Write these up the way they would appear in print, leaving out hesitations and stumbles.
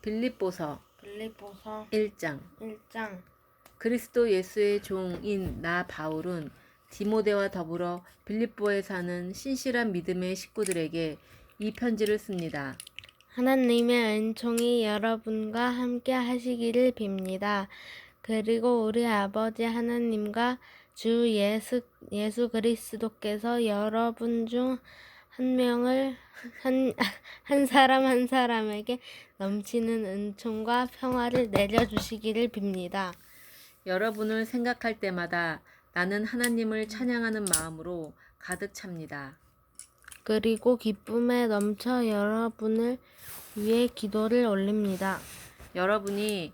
빌립보서 빌립보서 1장. 1장. 그리스도 예수의 종인 나 바울은 디모데와 더불어 빌립보에 사는 신실한 믿음의 식구들에게 이 편지를 씁니다. 하나님의 은총이 여러분과 함께 하시기를 빕니다. 그리고 우리 아버지 하나님과 주 예수 그리스도께서 여러분 중 한 사람 한 사람에게 넘치는 은총과 평화를 내려주시기를 빕니다. 여러분을 생각할 때마다 나는 하나님을 찬양하는 마음으로 가득 찹니다. 그리고 기쁨에 넘쳐 여러분을 위해 기도를 올립니다. 여러분이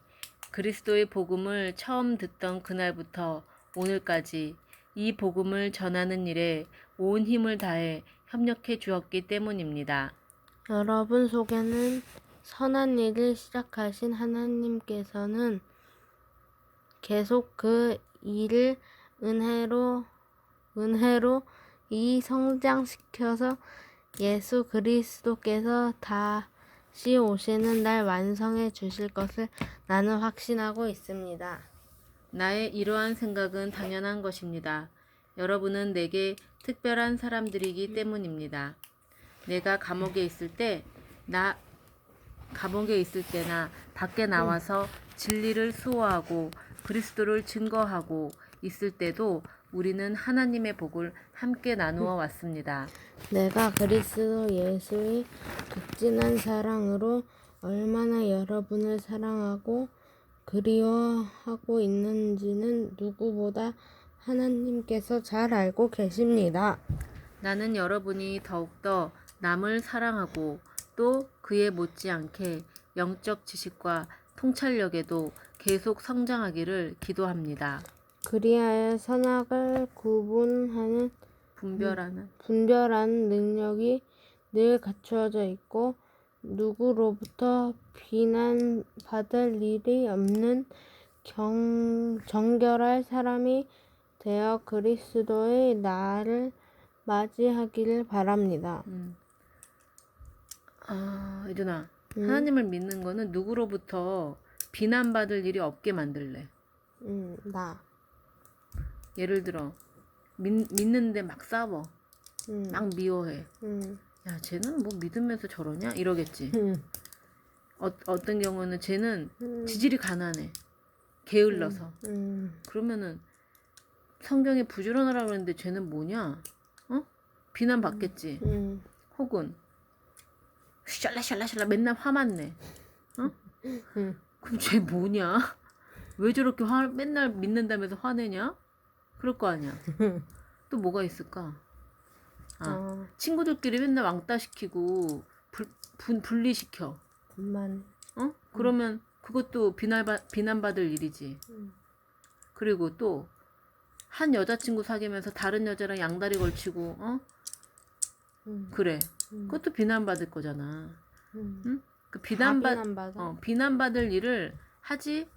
그리스도의 복음을 처음 듣던 그날부터 오늘까지 이 복음을 전하는 일에 온 힘을 다해 협력해 주었기 때문입니다. 여러분 속에는 선한 일을 시작하신 하나님께서는 계속 그 일을 은혜로 이 성장시켜서 예수 그리스도께서 다시 오시는 날 완성해 주실 것을 나는 확신하고 있습니다. 나의 이러한 생각은 당연한 것입니다. 여러분은 내게 특별한 사람들이기 때문입니다. 내가 감옥에 있을 때나 밖에 나와서 진리를 수호하고 그리스도를 증거하고 있을 때도 우리는 하나님의 복을 함께 나누어 왔습니다. 내가 그리스도 예수의 극진한 사랑으로 얼마나 여러분을 사랑하고 그리워하고 있는지는 누구보다 하나님께서 잘 알고 계십니다. 나는 여러분이 더욱더 남을 사랑하고 또 그에 못지않게 영적 지식과 통찰력에도 계속 성장하기를 기도합니다. 그리하여 선악을 구분하는 분별하는 능력이 늘 갖추어져 있고 누구로부터 비난받을 일이 없는 정결할 사람이 되어 그리스도의 날을 맞이하기를 바랍니다. 이준아, 하나님을 믿는 거는 누구로부터 비난받을 일이 없게 만들래. 나. 예를 들어 믿는데 막 싸워. 막 미워해. 야, 쟤는 뭐 믿으면서 저러냐? 이러겠지. 어떤 경우는 쟤는 지질이 가난해. 게을러서. 그러면은 성경에 부지런하라고 그랬는데 쟤는 뭐냐? 비난받겠지. 혹은 샬라샬라샬라 맨날 화만 내. 그럼 쟤 뭐냐? 왜 저렇게 맨날 믿는다면서 화내냐? 그럴 거 아니야. 또 뭐가 있을까? 친구들끼리 맨날 왕따 시키고 분리시켜. 그러면 그것도 비난받을 일이지. 그리고 또 한 여자친구 사귀면서 다른 여자랑 양다리 걸치고 그래. 그것도 비난받을 거잖아. 응? 그 비난받을 일을 하지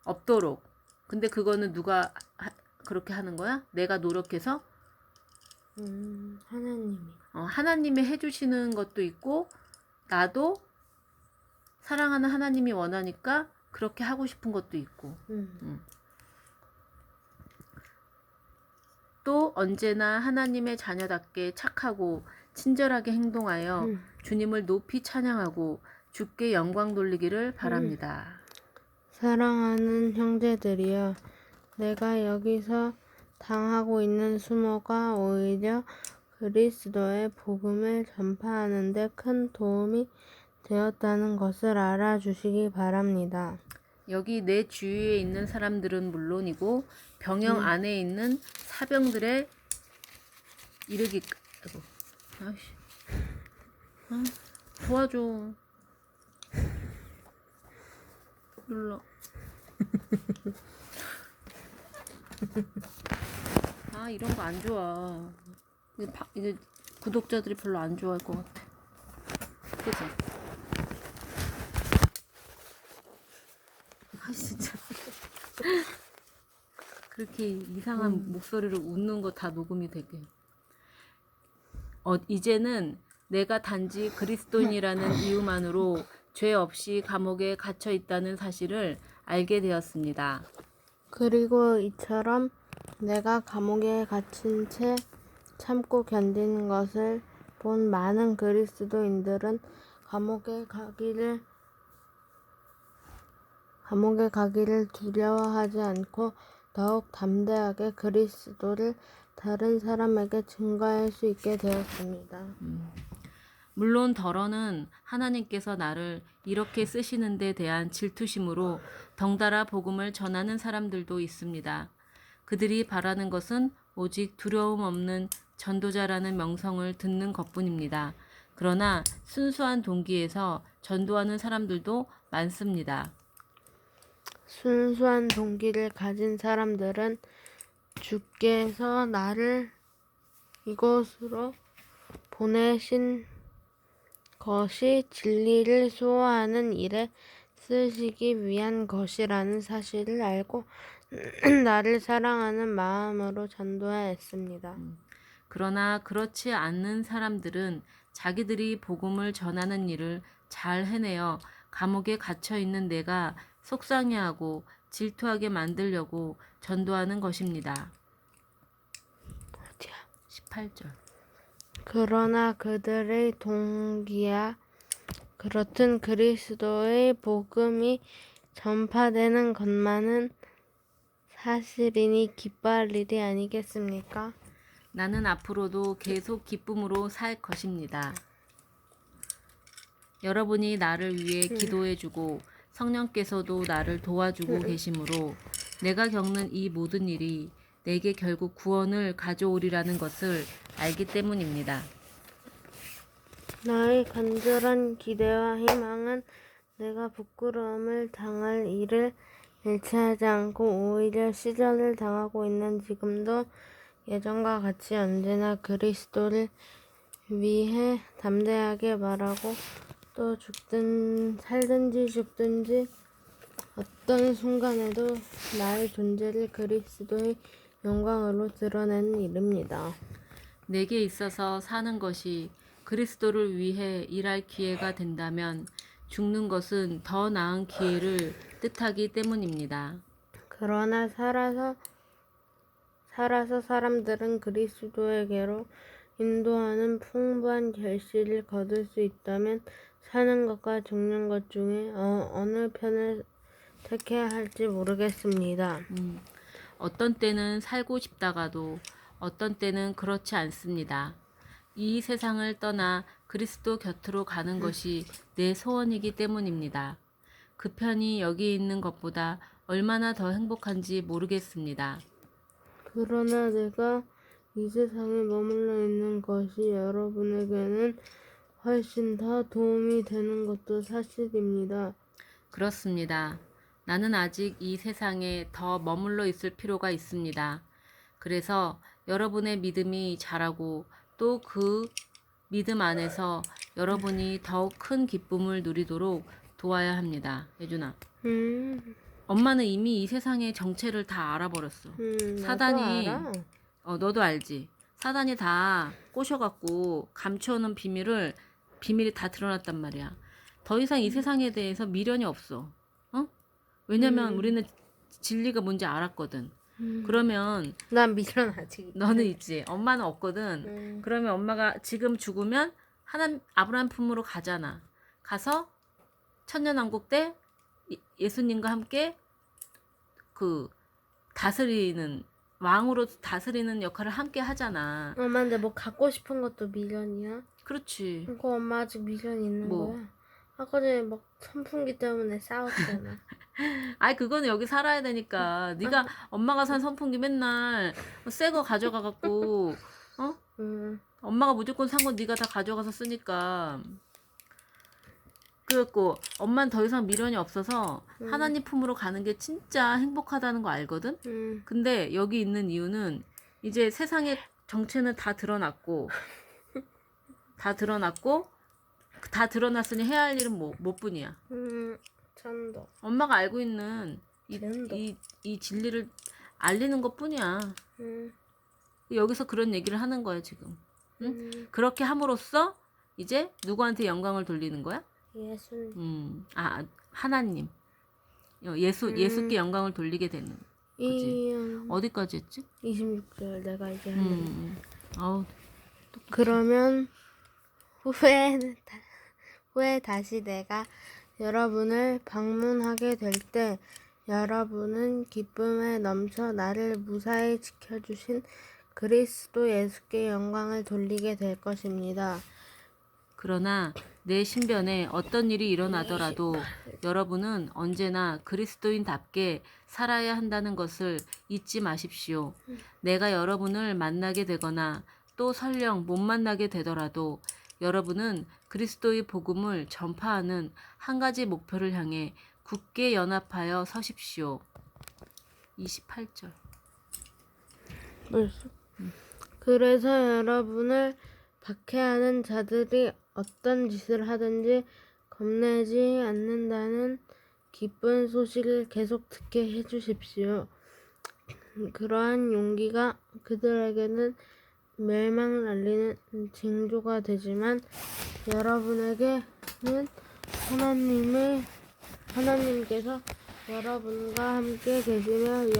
없도록. 근데 그거는 누가 그렇게 하는 거야? 내가 노력해서? 하나님이. 하나님이 해주시는 것도 있고 나도 사랑하는 하나님이 원하니까 그렇게 하고 싶은 것도 있고. 또 언제나 하나님의 자녀답게 착하고 친절하게 행동하여 주님을 높이 찬양하고 주께 영광 돌리기를 바랍니다. 사랑하는 형제들이여, 내가 여기서 당하고 있는 수모가 오히려 그리스도의 복음을 전파하는 데 큰 도움이 되었다는 것을 알아주시기 바랍니다. 여기 내 주위에 있는 사람들은 물론이고 병영 안에 있는 사병들의 도와줘. 눌러. 이런 거 안 좋아. 이제 구독자들이 별로 안 좋아할 것 같아. 그치? 진짜. 그렇게 이상한 목소리로 웃는 거 다 녹음이 되게. 이제는 내가 단지 그리스도인이라는 이유만으로 죄 없이 감옥에 갇혀 있다는 사실을 알게 되었습니다. 그리고 이처럼 내가 감옥에 갇힌 채 참고 견디는 것을 본 많은 그리스도인들은 감옥에 가기를 두려워하지 않고 더욱 담대하게 그리스도를 다른 사람에게 증거할 수 있게 되었습니다. 물론 더러는 하나님께서 나를 이렇게 쓰시는 데 대한 질투심으로 덩달아 복음을 전하는 사람들도 있습니다. 그들이 바라는 것은 오직 두려움 없는 전도자라는 명성을 듣는 것뿐입니다. 그러나 순수한 동기에서 전도하는 사람들도 많습니다. 순수한 동기를 가진 사람들은 주께서 나를 이곳으로 보내신 것이 진리를 수호하는 일에 쓰시기 위한 것이라는 사실을 알고 나를 사랑하는 마음으로 전도해야 했습니다. 그러나 그렇지 않는 사람들은 자기들이 복음을 전하는 일을 잘 해내어 감옥에 갇혀 있는 내가 속상해하고 질투하게 만들려고 전도하는 것입니다. 어디야? 18절. 그러나 그들의 동기야 그렇든 그리스도의 복음이 전파되는 것만은 사실이니 기뻐할 일이 아니겠습니까? 나는 앞으로도 계속 기쁨으로 살 것입니다. 여러분이 나를 위해 기도해주고 성령께서도 나를 도와주고 계시므로 내가 겪는 이 모든 일이 내게 결국 구원을 가져오리라는 것을 알기 때문입니다. 나의 간절한 기대와 희망은 내가 부끄러움을 당할 일을 일치하지 않고 오히려 시련을 당하고 있는 지금도 예전과 같이 언제나 그리스도를 위해 담대하게 말하고 또 살든지 죽든지 어떤 순간에도 나의 존재를 그리스도의 영광으로 드러내는 일입니다. 내게 있어서 사는 것이 그리스도를 위해 일할 기회가 된다면 죽는 것은 더 나은 기회를 뜻하기 때문입니다. 그러나 살아서 사람들은 그리스도에게로 인도하는 풍부한 결실을 거둘 수 있다면 사는 것과 죽는 것 중에 어느 편을 택해야 할지 모르겠습니다. 어떤 때는 살고 싶다가도 어떤 때는 그렇지 않습니다. 이 세상을 떠나 그리스도 곁으로 가는 것이 내 소원이기 때문입니다. 그 편이 여기 있는 것보다 얼마나 더 행복한지 모르겠습니다. 그러나 내가 이 세상에 머물러 있는 것이 여러분에게는 훨씬 더 도움이 되는 것도 사실입니다. 그렇습니다. 나는 아직 이 세상에 더 머물러 있을 필요가 있습니다. 그래서 여러분의 믿음이 자라고 또 그 믿음 안에서 여러분이 더욱 큰 기쁨을 누리도록 도와야 합니다. 예준아. 엄마는 이미 이 세상의 정체를 다 알아버렸어. 사단이 나도 알아. 너도 알지. 사단이 다 꼬셔갖고 감추어놓은 비밀이 다 드러났단 말이야. 더 이상 이 세상에 대해서 미련이 없어. 왜냐면 우리는 진리가 뭔지 알았거든. 그러면 난 미련 아직 있다. 너는 있지. 엄마는 없거든. 그러면 엄마가 지금 죽으면 아브라함 품으로 가잖아. 가서 천년왕국 때 예수님과 함께 그 다스리는 왕으로 다스리는 역할을 함께 하잖아. 엄마 근데 뭐 갖고 싶은 것도 미련이야? 그렇지. 그거 엄마 아직 미련 있는 뭐? 거야? 아까 전에 막 선풍기 때문에 싸웠잖아. 아이 그거는 여기 살아야 되니까 네가 엄마가 산 선풍기 맨날 새 거 가져가 갖고 엄마가 무조건 산 건 네가 다 가져가서 쓰니까 그랬고 엄마는 더 이상 미련이 없어서 하나님 품으로 가는 게 진짜 행복하다는 거 알거든. 근데 여기 있는 이유는 이제 세상의 정체는 다 드러났고 다 드러났으니 해야 할 일은 뭐뿐이야. 전도. 엄마가 알고 있는 전도. 이 진리를 알리는 것뿐이야. 여기서 그런 얘기를 하는 거야 지금. 응? 그렇게 함으로써 이제 누구한테 영광을 돌리는 거야? 예수님. 하나님. 예수께 영광을 돌리게 되는. 그지? 어디까지 했지? 26절 내가 이제 하는. 아우, 그러면 후에 다시 내가 여러분을 방문하게 될 때 여러분은 기쁨에 넘쳐 나를 무사히 지켜주신 그리스도 예수께 영광을 돌리게 될 것입니다. 그러나 내 신변에 어떤 일이 일어나더라도 여러분은 언제나 그리스도인답게 살아야 한다는 것을 잊지 마십시오. 내가 여러분을 만나게 되거나 또 설령 못 만나게 되더라도 여러분은 그리스도의 복음을 전파하는 한 가지 목표를 향해 굳게 연합하여 서십시오. 28절. 벌써? 그래서 여러분을 박해하는 자들이 어떤 짓을 하든지 겁내지 않는다는 기쁜 소식을 계속 듣게 해주십시오. 그러한 용기가 그들에게는 멸망 날리는 징조가 되지만 여러분에게는 하나님께서 여러분과 함께 계시며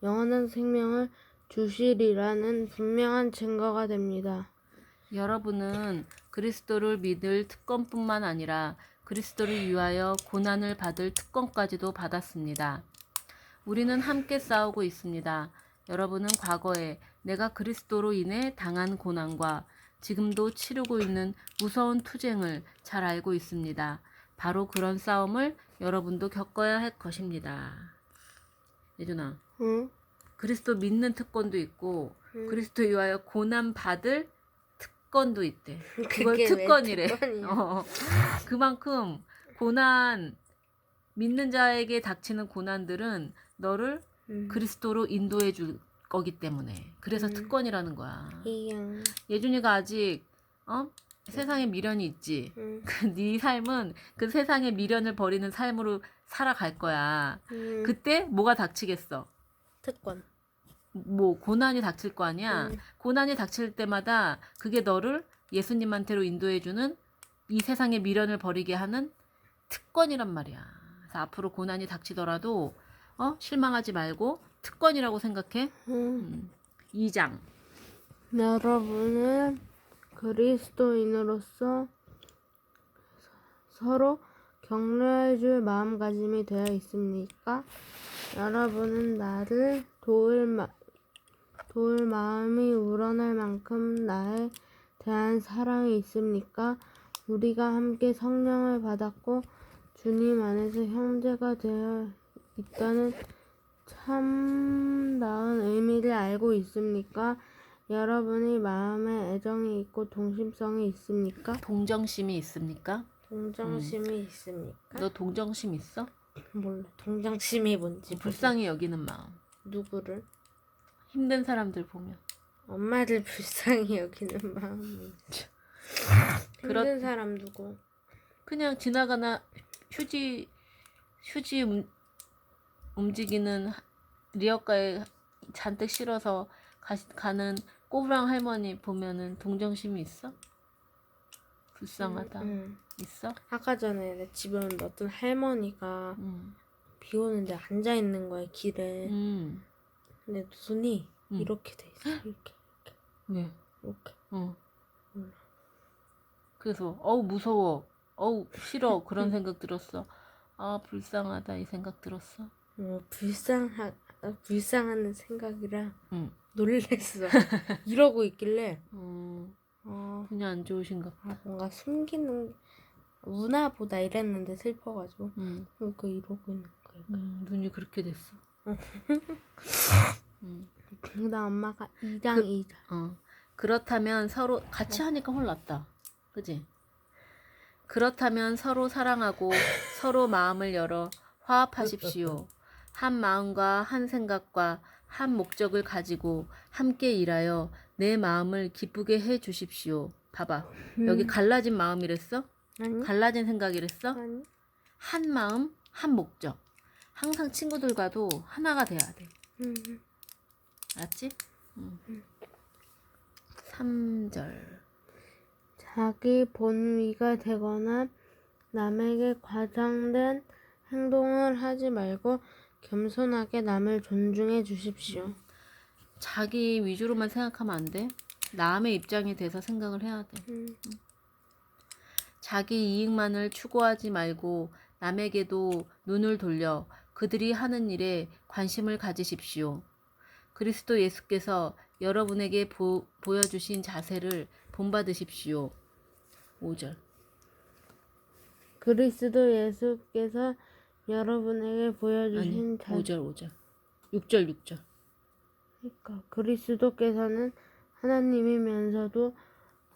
영원한 생명을 주시리라는 분명한 증거가 됩니다. 여러분은 그리스도를 믿을 특권뿐만 아니라 그리스도를 위하여 고난을 받을 특권까지도 받았습니다. 우리는 함께 싸우고 있습니다. 여러분은 과거에 내가 그리스도로 인해 당한 고난과 지금도 치르고 있는 무서운 투쟁을 잘 알고 있습니다. 바로 그런 싸움을 여러분도 겪어야 할 것입니다. 예준아, 응? 그리스도 믿는 특권도 있고 그리스도 위하여 고난 받을 특권도 있대. 그걸 그게 왜 특권이래. 특권이야? 그만큼 고난, 믿는 자에게 닥치는 고난들은 너를 그리스도로 인도해 줄 거기 때문에. 그래서 특권이라는 거야. 이양. 예준이가 아직 세상에 미련이 있지. 네 삶은 그 세상의 미련을 버리는 삶으로 살아갈 거야. 그때 뭐가 닥치겠어? 특권. 뭐 고난이 닥칠 거 아니야. 고난이 닥칠 때마다 그게 너를 예수님한테로 인도해주는 이 세상의 미련을 버리게 하는 특권이란 말이야. 그래서 앞으로 고난이 닥치더라도 실망하지 말고 특권이라고 생각해. 2장. 여러분은 그리스도인으로서 서로 격려해 줄 마음가짐이 되어 있습니까? 여러분은 나를 도울 마음이 우러날 만큼 나에 대한 사랑이 있습니까? 우리가 함께 성령을 받았고 주님 안에서 형제가 되어 있다는 참다운 의미를 알고 있습니까? 여러분이 마음에 애정이 있고 동심성이 있습니까? 동정심이 있습니까? 동정심이 있습니까? 너 동정심 있어? 몰라. 동정심이 뭔지 불쌍히 여기는 마음. 누구를? 힘든 사람들 보면. 엄마를 불쌍히 여기는 마음이. 힘든 사람 누구? 그냥 지나가나 휴지 움직이는 리어카에 잔뜩 실어서 가는 꼬부랑 할머니 보면은 동정심이 있어? 불쌍하다. 있어? 아까 전에 내 집에 오는데 어떤 할머니가 비 오는데 앉아 있는 거야 길에. 근데 눈이 이렇게 돼 있어. 이렇게. 왜? 이렇게. 그래서 무서워. 싫어. 그런 생각 들었어. 아, 불쌍하다 이 생각 들었어. 불쌍하는 생각이라 놀랬어. 이러고 있길래 그냥 안 좋으신가 보다. 뭔가 숨기는 우나보다 이랬는데 슬퍼가지고 그러니까 이러고 있는 거야. 눈이 그렇게 됐어. 그다음 엄마가 2장 2절. 그렇다면 서로 같이 하니까 홀랐다. 그지? 그렇다면 서로 사랑하고 서로 마음을 열어 화합하십시오. 한 마음과 한 생각과 한 목적을 가지고 함께 일하여 내 마음을 기쁘게 해 주십시오. 봐봐. 여기 갈라진 마음이랬어? 아니. 갈라진 생각이랬어? 아니. 한 마음, 한 목적. 항상 친구들과도 하나가 돼야 돼. 알았지? 3절. 자기 본위가 되거나 남에게 과장된 행동을 하지 말고 겸손하게 남을 존중해 주십시오. 자기 위주로만 생각하면 안 돼. 남의 입장이 돼서 생각을 해야 돼. 자기 이익만을 추구하지 말고 남에게도 눈을 돌려 그들이 하는 일에 관심을 가지십시오. 그리스도 예수께서 여러분에게 보여주신 자세를 본받으십시오. 5절. 그리스도 예수께서 여러분에게 보여주신 5절. 6절. 그러니까 그리스도께서는 하나님이면서도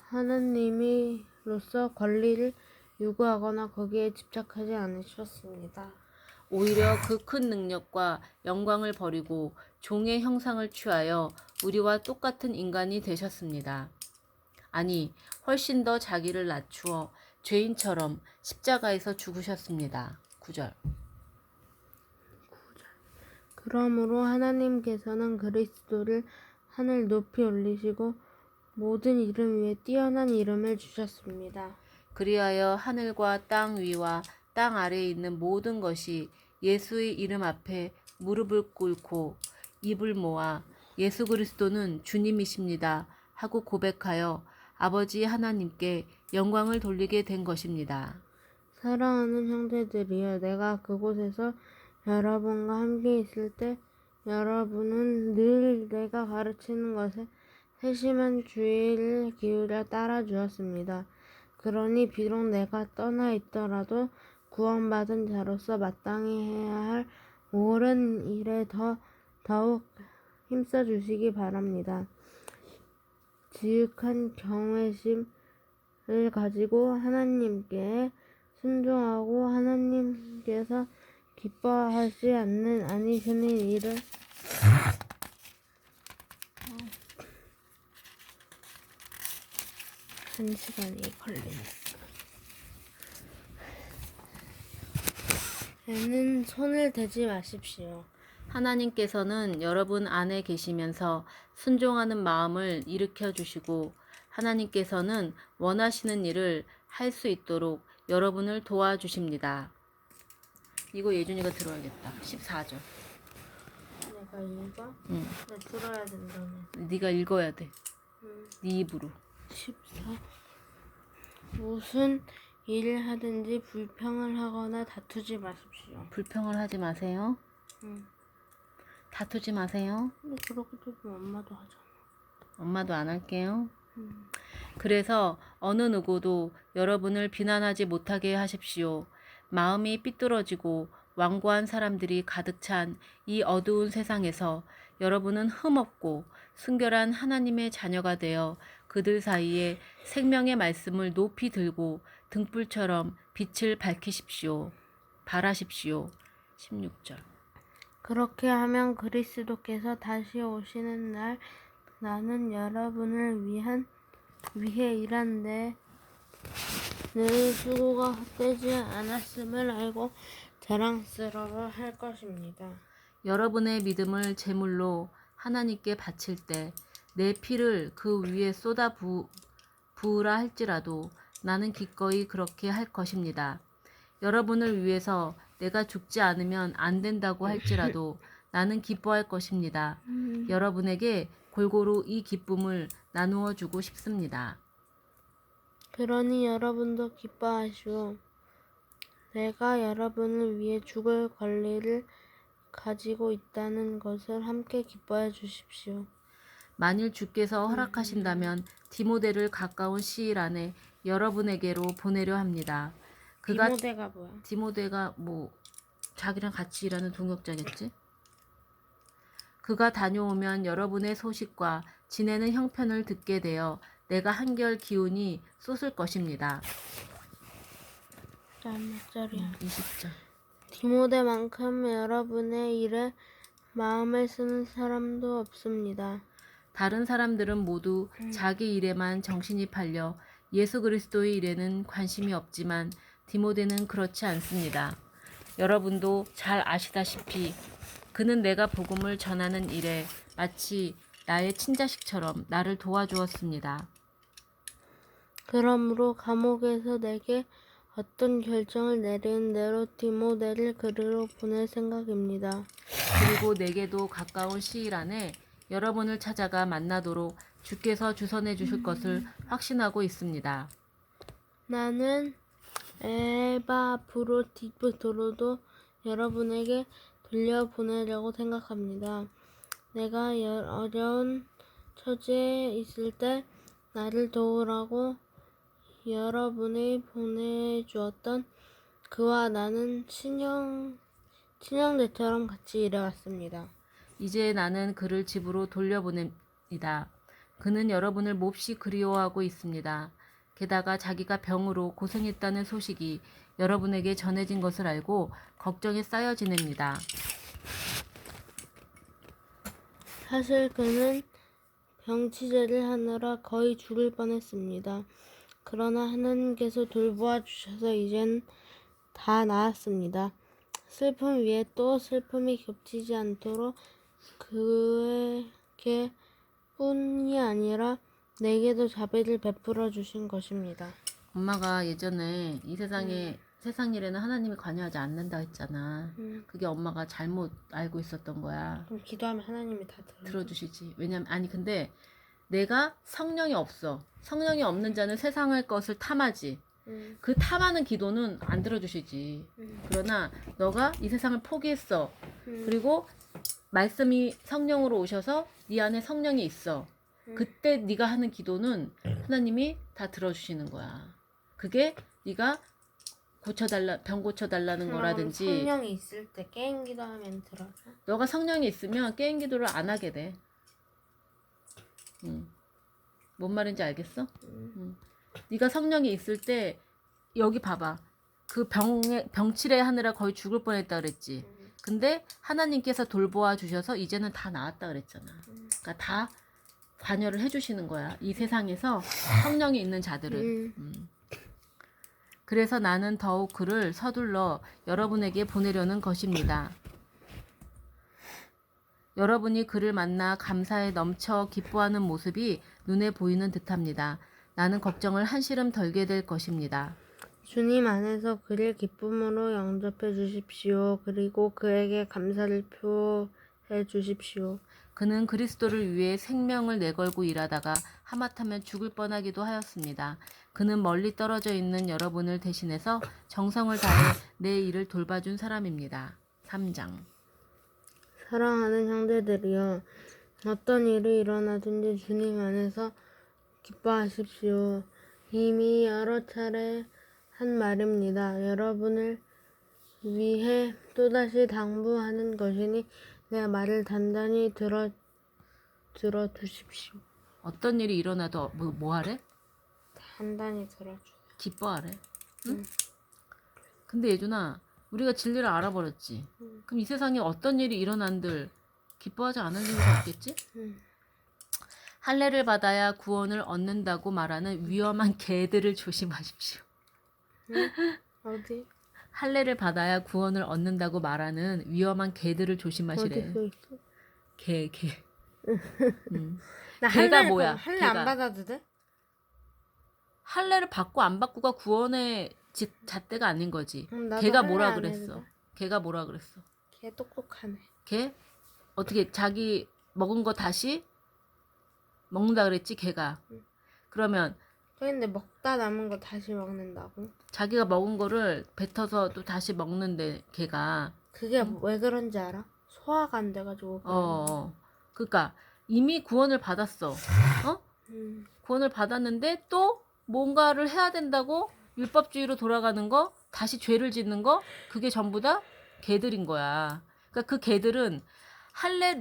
하나님이로서 권리를 요구하거나 거기에 집착하지 않으셨습니다. 오히려 그 큰 능력과 영광을 버리고 종의 형상을 취하여 우리와 똑같은 인간이 되셨습니다. 아니, 훨씬 더 자기를 낮추어 죄인처럼 십자가에서 죽으셨습니다. 9절. 그러므로 하나님께서는 그리스도를 하늘 높이 올리시고 모든 이름 위에 뛰어난 이름을 주셨습니다. 그리하여 하늘과 땅 위와 땅 아래에 있는 모든 것이 예수의 이름 앞에 무릎을 꿇고 입을 모아 예수 그리스도는 주님이십니다 하고 고백하여 아버지 하나님께 영광을 돌리게 된 것입니다. 사랑하는 형제들이여, 내가 그곳에서 여러분과 함께 있을 때 여러분은 늘 내가 가르치는 것에 세심한 주의를 기울여 따라 주었습니다. 그러니 비록 내가 떠나 있더라도 구원받은 자로서 마땅히 해야 할 옳은 일에 더욱 힘써 주시기 바랍니다. 지극한 경외심을 가지고 하나님께 순종하고 하나님께서 기뻐하지 않으시는 일을 한 시간이 걸리네. 에는 손을 대지 마십시오. 하나님께서는 여러분 안에 계시면서 순종하는 마음을 일으켜 주시고 하나님께서는 원하시는 일을 할 수 있도록 여러분을 도와주십니다. 이거 예준이가 들어야겠다. 14절. 내가 읽어? 응. 나 들어야 된다며. 네가 읽어야 돼. 네 입으로. 14. 무슨 일을 하든지 불평을 하거나 다투지 마십시오. 불평을 하지 마세요. 다투지 마세요. 근데 그렇게 되면 엄마도 하잖아. 엄마도 안 할게요. 그래서 어느 누구도 여러분을 비난하지 못하게 하십시오. 마음이 삐뚤어지고 완고한 사람들이 가득 찬 이 어두운 세상에서 여러분은 흠없고 순결한 하나님의 자녀가 되어 그들 사이에 생명의 말씀을 높이 들고 등불처럼 빛을 밝히십시오. 바라십시오. 16절. 그렇게 하면 그리스도께서 다시 오시는 날 나는 여러분을 위해 일하는데 늘 수고가 헛되지 않았음을 알고 자랑스러워 할 것입니다. 여러분의 믿음을 제물로 하나님께 바칠 때 내 피를 그 위에 쏟아 부으라 할지라도 나는 기꺼이 그렇게 할 것입니다. 여러분을 위해서 내가 죽지 않으면 안 된다고 할지라도 나는 기뻐할 것입니다. 여러분에게 골고루 이 기쁨을 나누어 주고 싶습니다. 그러니 여러분도 기뻐하시오. 내가 여러분을 위해 죽을 권리를 가지고 있다는 것을 함께 기뻐해 주십시오. 만일 주께서 허락하신다면 디모데를 가까운 시일 안에 여러분에게로 보내려 합니다. 디모데가 뭐야? 디모데가 뭐 자기랑 같이 일하는 동역자겠지? 그가 다녀오면 여러분의 소식과 지내는 형편을 듣게 되어 내가 한결 기운이 솟을 것입니다. 몇 절이야? 20절. 디모데만큼 여러분의 일에 마음을 쓰는 사람도 없습니다. 다른 사람들은 모두 자기 일에만 정신이 팔려 예수 그리스도의 일에는 관심이 없지만 디모데는 그렇지 않습니다. 여러분도 잘 아시다시피 그는 내가 복음을 전하는 일에 마치 나의 친자식처럼 나를 도와주었습니다. 그러므로 감옥에서 내게 어떤 결정을 내린 대로 디모데를 그리로 보낼 생각입니다. 그리고 내게도 가까운 시일 안에 여러분을 찾아가 만나도록 주께서 주선해 주실 것을 확신하고 있습니다. 나는 에바브로디토로도 여러분에게 돌려보내려고 생각합니다. 내가 어려운 처지에 있을 때 나를 도우라고 여러분이 보내주었던 그와 나는 친형제처럼 같이 일해왔습니다. 이제 나는 그를 집으로 돌려보냅니다. 그는 여러분을 몹시 그리워하고 있습니다. 게다가 자기가 병으로 고생했다는 소식이 여러분에게 전해진 것을 알고 걱정이 쌓여 지냅니다. 사실 그는 병치제를 하느라 거의 죽을 뻔했습니다. 그러나 하나님께서 돌보아 주셔서 이젠 다 나았습니다. 슬픔 위에 또 슬픔이 겹치지 않도록 그에게 뿐이 아니라 내게도 자비를 베풀어 주신 것입니다. 엄마가 예전에 이 세상에 세상 일에는 하나님이 관여하지 않는다 했잖아. 그게 엄마가 잘못 알고 있었던 거야. 그럼 기도하면 하나님이 다 들어주시지. 왜냐면 아니 근데 내가 성령이 없어. 성령이 없는 자는 세상의 것을 탐하지. 그 탐하는 기도는 안 들어주시지. 그러나 너가 이 세상을 포기했어. 그리고 말씀이 성령으로 오셔서 네 안에 성령이 있어. 그때 네가 하는 기도는 하나님이 다 들어주시는 거야. 그게 네가 병 고쳐달라는 거라든지. 성령이 있을 때 게임 기도하면 들어줘? 너가 성령이 있으면 게임 기도를 안 하게 돼. 뭔 말인지 알겠어? 네가 성령이 있을 때 여기 봐봐. 그 병치레 하느라 거의 죽을 뻔했다 그랬지. 근데 하나님께서 돌보아 주셔서 이제는 다 나았다 그랬잖아. 그러니까 다 관여를 해주시는 거야. 이 세상에서 성령이 있는 자들은. 그래서 나는 더욱 그를 서둘러 여러분에게 보내려는 것입니다. 여러분이 그를 만나 감사에 넘쳐 기뻐하는 모습이 눈에 보이는 듯합니다. 나는 걱정을 한시름 덜게 될 것입니다. 주님 안에서 그를 기쁨으로 영접해 주십시오. 그리고 그에게 감사를 표해 주십시오. 그는 그리스도를 위해 생명을 내걸고 일하다가 하마터면 죽을 뻔하기도 하였습니다. 그는 멀리 떨어져 있는 여러분을 대신해서 정성을 다해 내 일을 돌봐준 사람입니다. 3장. 사랑하는 형제들이여, 어떤 일이 일어나든지 주님 안에서 기뻐하십시오. 이미 여러 차례 한 말입니다. 여러분을 위해 또다시 당부하는 것이니 내 말을 단단히 들어두십시오. 어떤 일이 일어나도 뭐 하래? 단단히 들어주세요. 기뻐하래. 응? 근데 예준아, 우리가 진리를 알아버렸지. 그럼 이 세상에 어떤 일이 일어난들 기뻐하지 않을 이유가 없겠지? 할례를 받아야 구원을 얻는다고 말하는 위험한 개들을 조심하십시오. 어디? 할례를 받아야 구원을 얻는다고 말하는 위험한 개들을 조심하시래. 어디 써 있어? 개. 나 개가 뭐야? 할례 개가. 안 받아도 돼? 할례를 받고 안 받고가 구원의 잣대가 아닌 거지. 나도 걔가 할례 뭐라 안 그랬어? 해도 돼. 걔가 뭐라 그랬어? 걔 똑똑하네. 걔 어떻게 자기 먹은 거 다시 먹는다 그랬지? 걔가. 그러면 근데 먹다 남은 거 다시 먹는다고? 자기가 먹은 거를 뱉어서 또 다시 먹는데 걔가. 그게 왜 그런지 알아? 소화가 안 돼가지고. 그러니까 이미 구원을 받았어. 구원을 받았는데 또 뭔가를 해야 된다고 율법주의로 돌아가는 거, 다시 죄를 짓는 거, 그게 전부 다 개들인 거야. 그러니까 그 개들은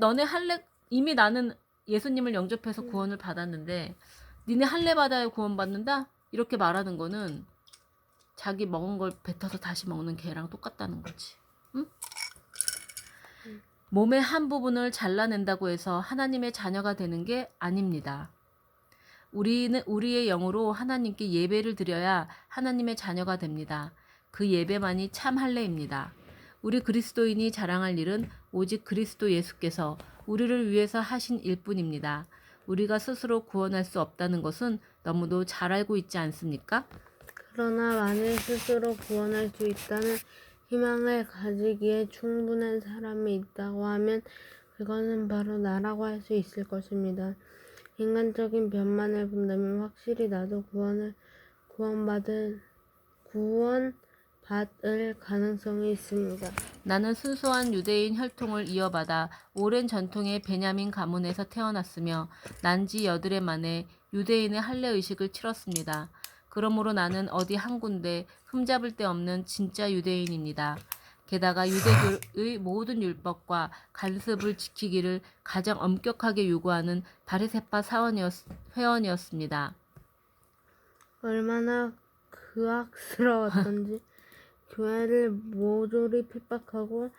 너네 할례, 이미 나는 예수님을 영접해서 구원을 받았는데 니네 할례 받아야 구원 받는다? 이렇게 말하는 거는 자기 먹은 걸 뱉어서 다시 먹는 개랑 똑같다는 거지. 응? 몸의 한 부분을 잘라낸다고 해서 하나님의 자녀가 되는 게 아닙니다. 우리의 영으로 하나님께 예배를 드려야 하나님의 자녀가 됩니다. 그 예배만이 참 할례입니다. 우리 그리스도인이 자랑할 일은 오직 그리스도 예수께서 우리를 위해서 하신 일뿐입니다. 우리가 스스로 구원할 수 없다는 것은 너무도 잘 알고 있지 않습니까? 그러나 만일 스스로 구원할 수 있다는 희망을 가지기에 충분한 사람이 있다고 하면 그것은 바로 나라고 할 수 있을 것입니다. 인간적인 면만을 본다면 확실히 나도 구원받을 가능성이 있습니다. 나는 순수한 유대인 혈통을 이어받아 오랜 전통의 베냐민 가문에서 태어났으며 난지 여드레 만에 유대인의 할례 의식을 치렀습니다. 그러므로 나는 어디 한 군데 흠잡을 데 없는 진짜 유대인입니다. 게다가 유대교의 모든 율법과 관습을 지키기를 가장 엄격하게 요구하는 바리새파 회원이었습니다. 얼마나 극악스러웠던지 교회를 모조리 핍박하고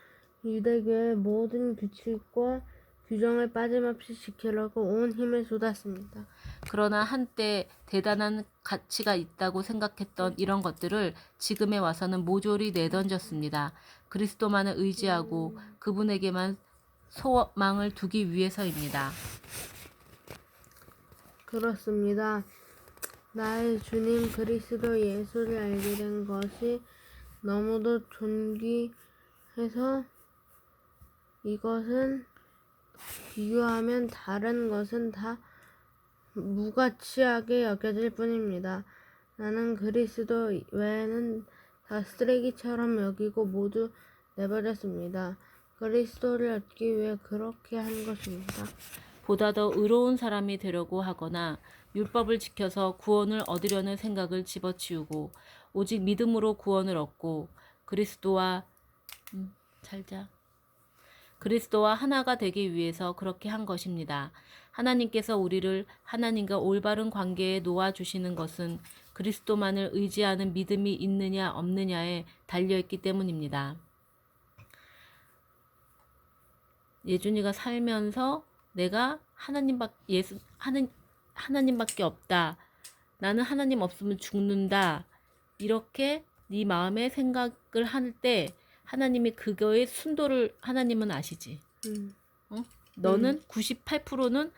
유대교의 모든 규칙과 규정을 빠짐없이 지키려고 온 힘을 쏟았습니다. 그러나 한때 대단한 가치가 있다고 생각했던 이런 것들을 지금에 와서는 모조리 내던졌습니다. 그리스도만을 의지하고 그분에게만 소망을 두기 위해서입니다. 그렇습니다. 나의 주님 그리스도 예수를 알게 된 것이 너무도 존귀해서 이것은 비교하면 다른 것은 다 무가치하게 여겨질 뿐입니다. 나는 그리스도 외에는 다 쓰레기처럼 여기고 모두 내버렸습니다. 그리스도를 얻기 위해 그렇게 한 것입니다. 보다 더 의로운 사람이 되려고 하거나 율법을 지켜서 구원을 얻으려는 생각을 집어치우고 오직 믿음으로 구원을 얻고 그리스도와 하나가 되기 위해서 그렇게 한 것입니다. 하나님께서 우리를 하나님과 올바른 관계에 놓아주시는 것은 그리스도만을 의지하는 믿음이 있느냐 없느냐에 달려있기 때문입니다. 예준이가 살면서 내가 하나님밖에 없다. 나는 하나님 없으면 죽는다. 이렇게 네 마음의 생각을 할 때 하나님이 그거의 순도를 하나님은 아시지. 너는 98%는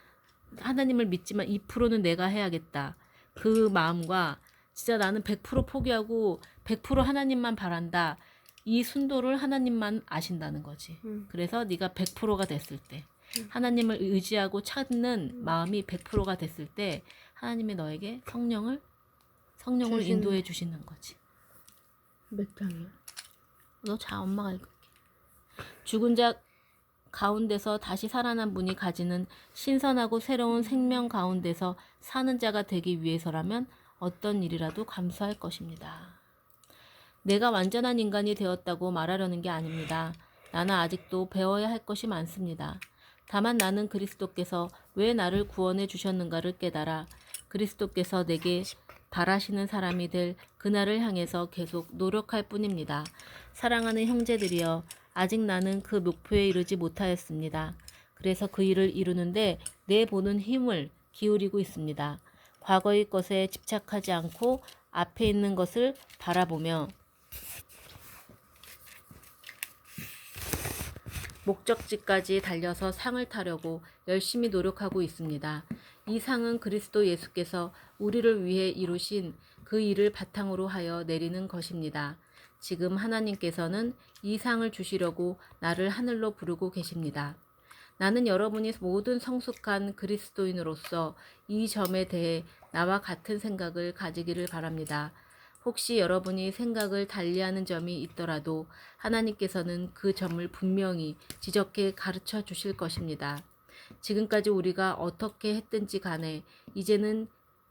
하나님을 믿지만 2%는 내가 해야겠다. 그 마음과 진짜 나는 100% 포기하고 100% 하나님만 바란다. 이 순도를 하나님만 아신다는 거지. 그래서 네가 100%가 됐을 때 하나님을 의지하고 찾는 마음이 100%가 됐을 때 하나님이 너에게 성령을 인도해 주시는 거지. 몇 장이야? 너 자, 엄마가 읽을게. 죽은 자 가운데서 다시 살아난 분이 가지는 신선하고 새로운 생명 가운데서 사는 자가 되기 위해서라면 어떤 일이라도 감수할 것입니다. 내가 완전한 인간이 되었다고 말하려는 게 아닙니다. 나는 아직도 배워야 할 것이 많습니다. 다만 나는 그리스도께서 왜 나를 구원해 주셨는가를 깨달아 그리스도께서 내게 바라시는 사람이 될 그날을 향해서 계속 노력할 뿐입니다. 사랑하는 형제들이여, 아직 나는 그 목표에 이르지 못하였습니다. 그래서 그 일을 이루는데 내 보는 힘을 기울이고 있습니다. 과거의 것에 집착하지 않고 앞에 있는 것을 바라보며 목적지까지 달려서 상을 타려고 열심히 노력하고 있습니다. 이 상은 그리스도 예수께서 우리를 위해 이루신 그 일을 바탕으로 하여 내리는 것입니다. 지금 하나님께서는 이 상을 주시려고 나를 하늘로 부르고 계십니다. 나는 여러분이 모든 성숙한 그리스도인으로서 이 점에 대해 나와 같은 생각을 가지기를 바랍니다. 혹시 여러분이 생각을 달리하는 점이 있더라도 하나님께서는 그 점을 분명히 지적해 가르쳐 주실 것입니다. 지금까지 우리가 어떻게 했든지 간에 이제는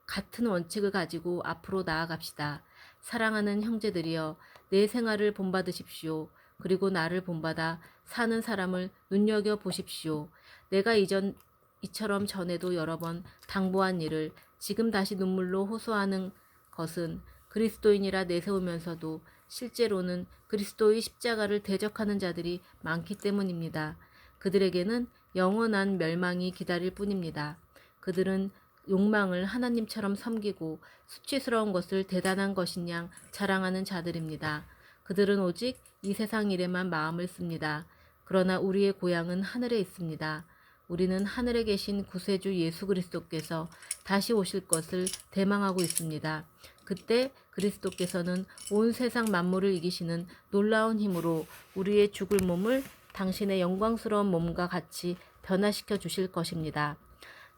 같은 원칙을 가지고 앞으로 나아갑시다. 사랑하는 형제들이여, 내 생활을 본받으십시오. 그리고 나를 본받아 사는 사람을 눈여겨보십시오. 내가 이처럼 전에도 여러 번 당부한 일을 지금 다시 눈물로 호소하는 것은 그리스도인이라 내세우면서도 실제로는 그리스도의 십자가를 대적하는 자들이 많기 때문입니다. 그들에게는 영원한 멸망이 기다릴 뿐입니다. 그들은 욕망을 하나님처럼 섬기고 수치스러운 것을 대단한 것인 양 자랑하는 자들입니다. 그들은 오직 이 세상 일에만 마음을 씁니다. 그러나 우리의 고향은 하늘에 있습니다. 우리는 하늘에 계신 구세주 예수 그리스도께서 다시 오실 것을 대망하고 있습니다. 그때 그리스도께서는 온 세상 만물을 이기시는 놀라운 힘으로 우리의 죽을 몸을 당신의 영광스러운 몸과 같이 변화시켜 주실 것입니다.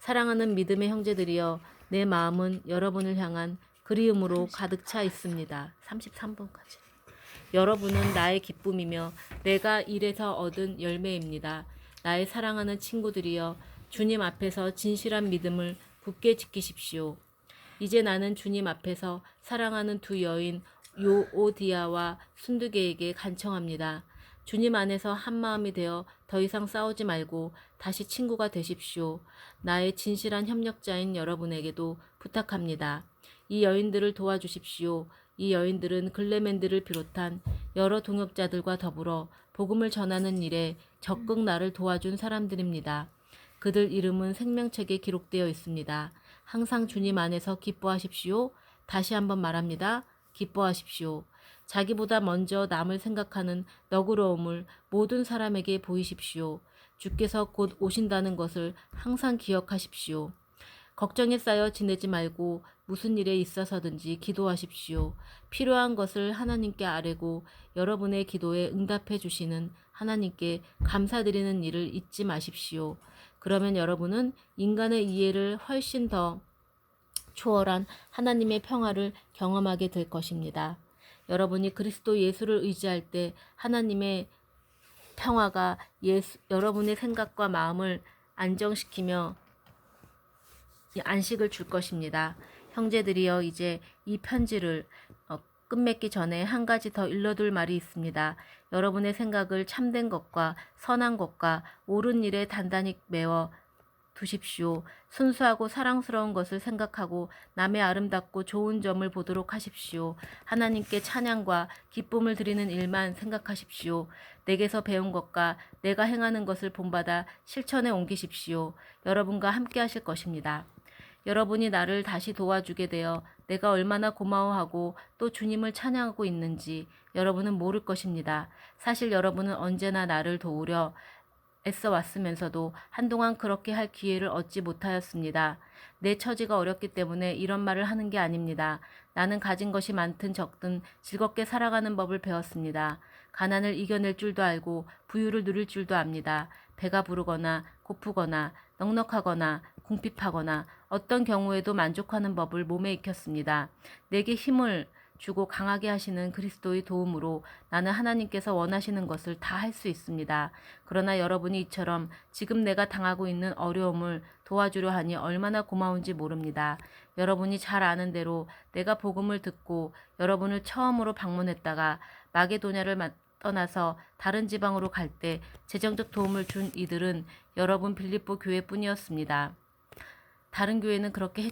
사랑하는 믿음의 형제들이여, 내 마음은 여러분을 향한 그리움으로 가득 차 있습니다. 33번까지. 여러분은 나의 기쁨이며 내가 일에서 얻은 열매입니다. 나의 사랑하는 친구들이여, 주님 앞에서 진실한 믿음을 굳게 지키십시오. 이제 나는 주님 앞에서 사랑하는 두 여인 요오디아와 순두개에게 간청합니다. 주님 안에서 한마음이 되어 더 이상 싸우지 말고 다시 친구가 되십시오. 나의 진실한 협력자인 여러분에게도 부탁합니다. 이 여인들을 도와주십시오. 이 여인들은 글레멘드를 비롯한 여러 동역자들과 더불어 복음을 전하는 일에 적극 나를 도와준 사람들입니다. 그들 이름은 생명책에 기록되어 있습니다. 항상 주님 안에서 기뻐하십시오. 다시 한번 말합니다. 기뻐하십시오. 자기보다 먼저 남을 생각하는 너그러움을 모든 사람에게 보이십시오. 주께서 곧 오신다는 것을 항상 기억하십시오. 걱정에 쌓여 지내지 말고 무슨 일에 있어서든지 기도하십시오. 필요한 것을 하나님께 아뢰고 여러분의 기도에 응답해 주시는 하나님께 감사드리는 일을 잊지 마십시오. 그러면 여러분은 인간의 이해를 훨씬 더 초월한 하나님의 평화를 경험하게 될 것입니다. 여러분이 그리스도 예수를 의지할 때 하나님의 평화가 여러분의 생각과 마음을 안정시키며 안식을 줄 것입니다. 형제들이여, 이제 이 편지를 끝맺기 전에 한 가지 더 일러둘 말이 있습니다. 여러분의 생각을 참된 것과 선한 것과 옳은 일에 단단히 메워 두십시오. 순수하고 사랑스러운 것을 생각하고 남의 아름답고 좋은 점을 보도록 하십시오. 하나님께 찬양과 기쁨을 드리는 일만 생각하십시오. 내게서 배운 것과 내가 행하는 것을 본받아 실천에 옮기십시오. 여러분과 함께 하실 것입니다. 여러분이 나를 다시 도와주게 되어 내가 얼마나 고마워하고 또 주님을 찬양하고 있는지 여러분은 모를 것입니다. 사실 여러분은 언제나 나를 도우려 애써 왔으면서도 한동안 그렇게 할 기회를 얻지 못하였습니다. 내 처지가 어렵기 때문에 이런 말을 하는 게 아닙니다. 나는 가진 것이 많든 적든 즐겁게 살아가는 법을 배웠습니다. 가난을 이겨낼 줄도 알고 부유를 누릴 줄도 압니다. 배가 부르거나 고프거나 넉넉하거나 궁핍하거나 어떤 경우에도 만족하는 법을 몸에 익혔습니다. 내게 힘을 주고 강하게 하시는 그리스도의 도움으로 나는 하나님께서 원하시는 것을 다 할 수 있습니다. 그러나 여러분이 이처럼 지금 내가 당하고 있는 어려움을 도와주려 하니 얼마나 고마운지 모릅니다. 여러분이 잘 아는 대로 내가 복음을 듣고 여러분을 처음으로 방문했다가 마게도냐를 떠나서 다른 지방으로 갈 때 재정적 도움을 준 이들은 여러분 빌립보 교회뿐이었습니다. 다른 교회는 그렇게